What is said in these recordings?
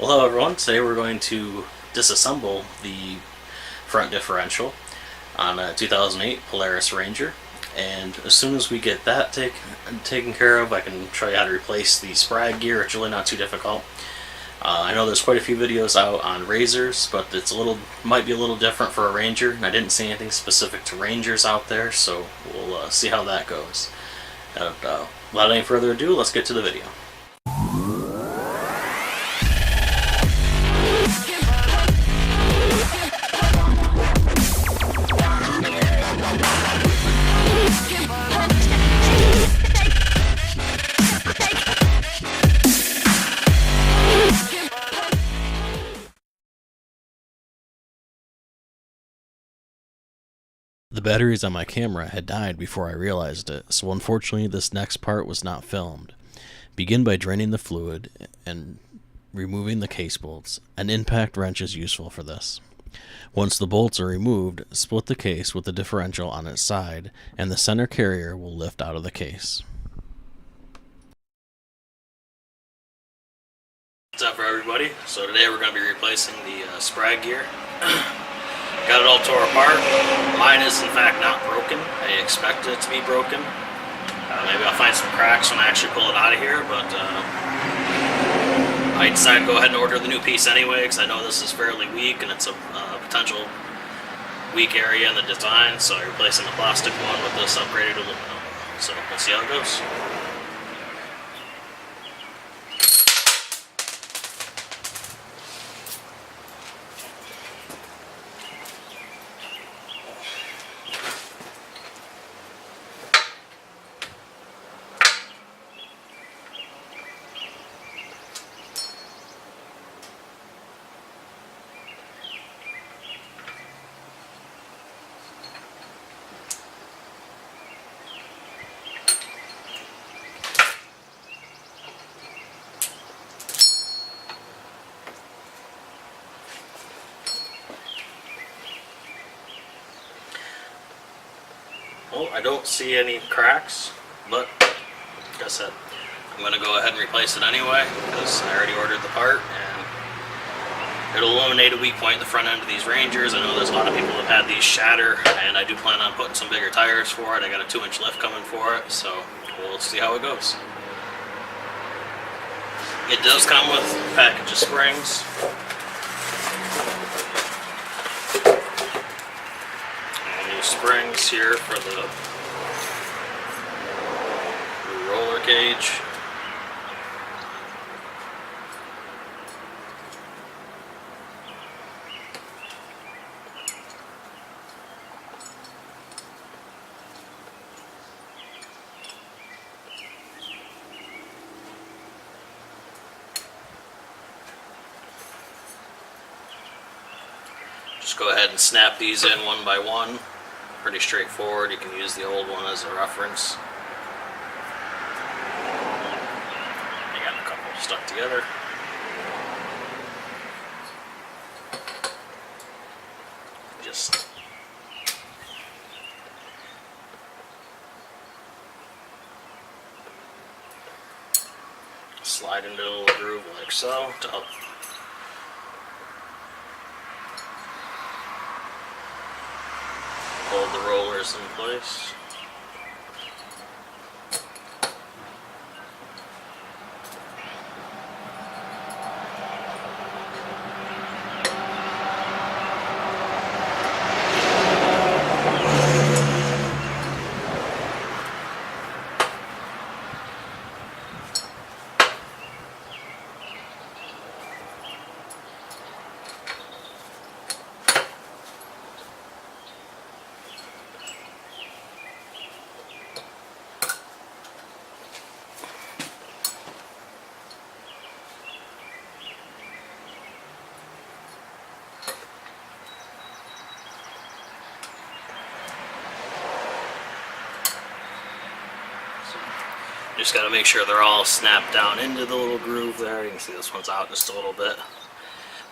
Well, hello everyone. Today we're going to disassemble the front differential on a 2008 Polaris Ranger, and as soon as we get that taken care of, I can show you how to replace the sprag gear. It's really not too difficult. I know there's quite a few videos out on Razors, but might be a little different for a Ranger, and I didn't see anything specific to Rangers out there, so we'll see how that goes. Without any further ado, let's get to the video. The batteries on my camera had died before I realized it, so unfortunately this next part was not filmed. Begin by draining the fluid and removing the case bolts. An impact wrench is useful for this. Once the bolts are removed, split the case with the differential on its side, and the center carrier will lift out of the case. What's up, everybody? So today we're going to be replacing the sprag gear. Got it all tore apart. Mine is in fact not broken. I expect it to be broken. Maybe I'll find some cracks when I actually pull it out of here, but I decided to go ahead and order the new piece anyway because I know this is fairly weak and it's a potential weak area in the design, so I'm replacing the plastic one with this upgraded aluminum. So we'll see how it goes. Well, I don't see any cracks, but like I said, I'm going to go ahead and replace it anyway because I already ordered the part, and it'll eliminate a weak point in the front end of these Rangers. I know there's a lot of people that have had these shatter, and I do plan on putting some bigger tires for it. I got a 2-inch lift coming for it, so we'll see how it goes. It does come with a package of springs. Springs here for the roller cage. Just go ahead and snap these in one by one. Pretty straightforward. You can use the old one as a reference. I got a couple stuck together. Just slide into a little groove like so to help hold the rollers in place. Just got to make sure they're all snapped down into the little groove there. You can see this one's out just a little bit,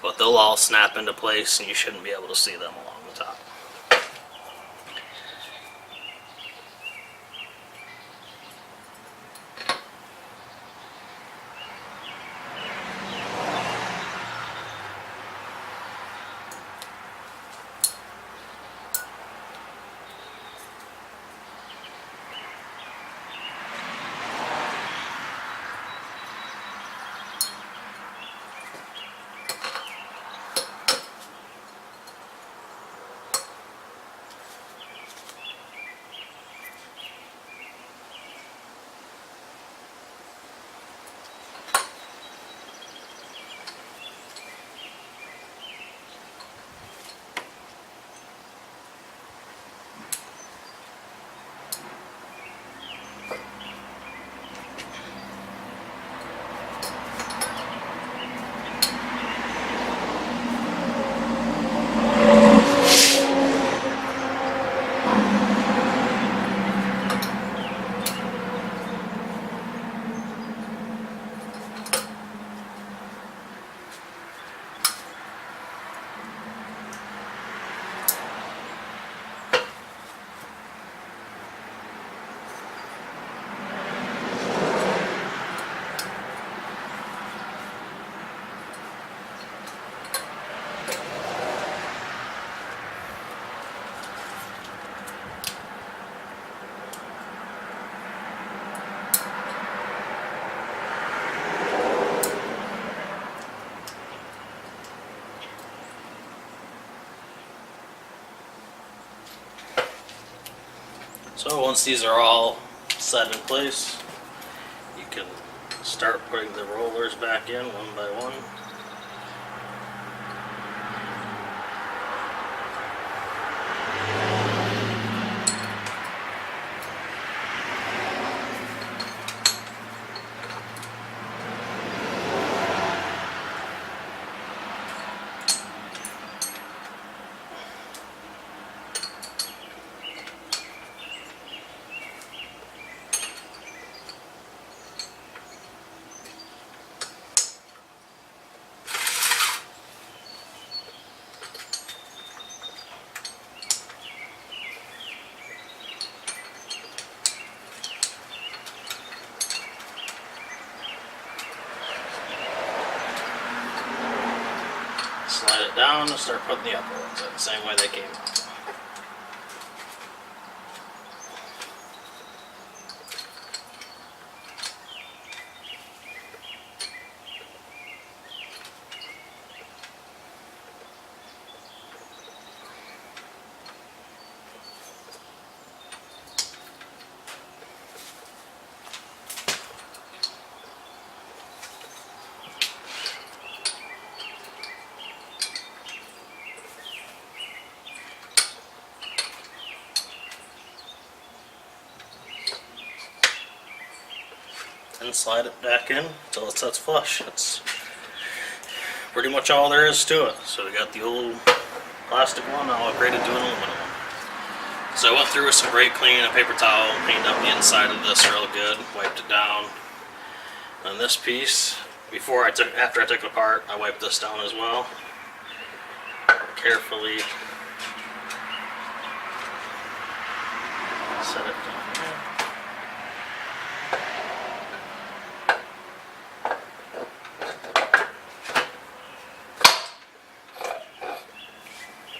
but they'll all snap into place and you shouldn't be able to see them along the top. So once these are all set in place, you can start putting the rollers back in one by one. Slide it down and start putting the upper ones in the same way they came out. And slide it back in until it sets flush. That's pretty much all there is to it. So we got the old plastic one, now upgraded to an aluminum one. So I went through with some brake clean, a paper towel, cleaned up the inside of this real good, wiped it down. And this piece, after I took it apart, I wiped this down as well. Carefully set it down.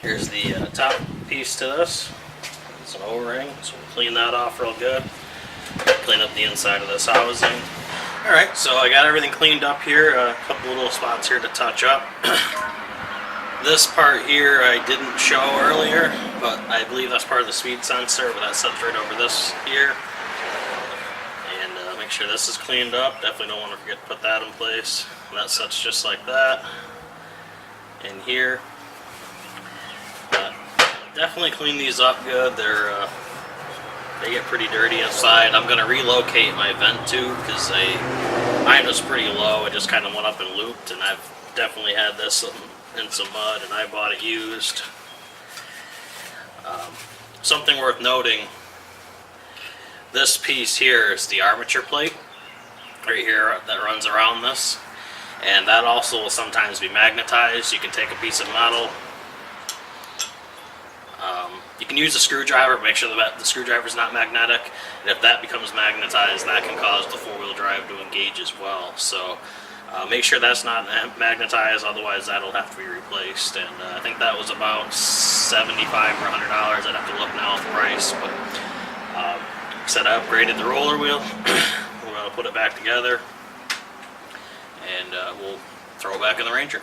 Here's the top piece to this. It's an O-ring, so we'll clean that off real good. Clean up the inside of this housing. Alright, so I got everything cleaned up here. A couple little spots here to touch up. This part here I didn't show earlier, but I believe that's part of the speed sensor, but that sits right over this here. And make sure this is cleaned up. Definitely don't want to forget to put that in place. That sets just like that. In here. Definitely clean these up good. They get pretty dirty inside. I'm going to relocate my vent tube because mine was pretty low. It just kind of went up and looped, and I've definitely had this in some mud, and I bought it used. Something worth noting, this piece here is the armature plate right here that runs around this, and that also will sometimes be magnetized. You can take a piece of metal. You can use a screwdriver, but make sure that the screwdriver is not magnetic. And if that becomes magnetized, that can cause the four-wheel drive to engage as well. So make sure that's not magnetized, otherwise that'll have to be replaced. And I think that was about $75 or $100. I'd have to look now at the price. But like I said, I upgraded the roller wheel. We're going to put it back together, and we'll throw it back in the Ranger.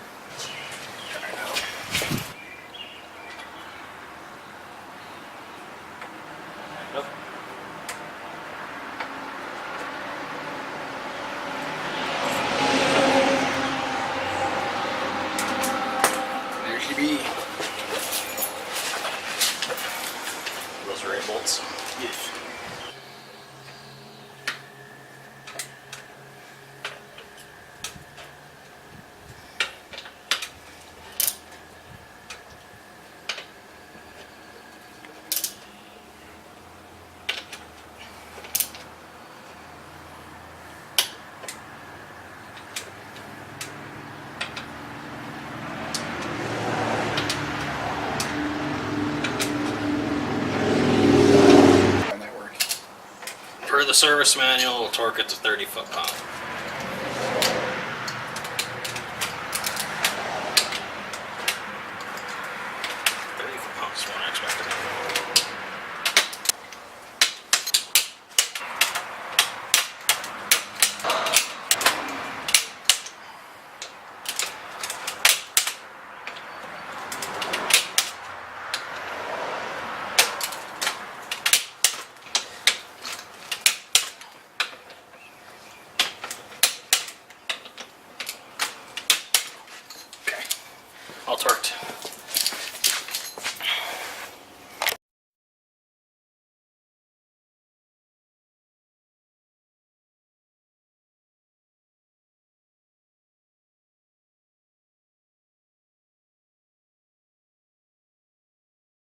Those are 8 bolts. Yes. Per the service manual, we'll torque it to 30 foot-pound. 30 foot-pounds is what I expected. all torqued.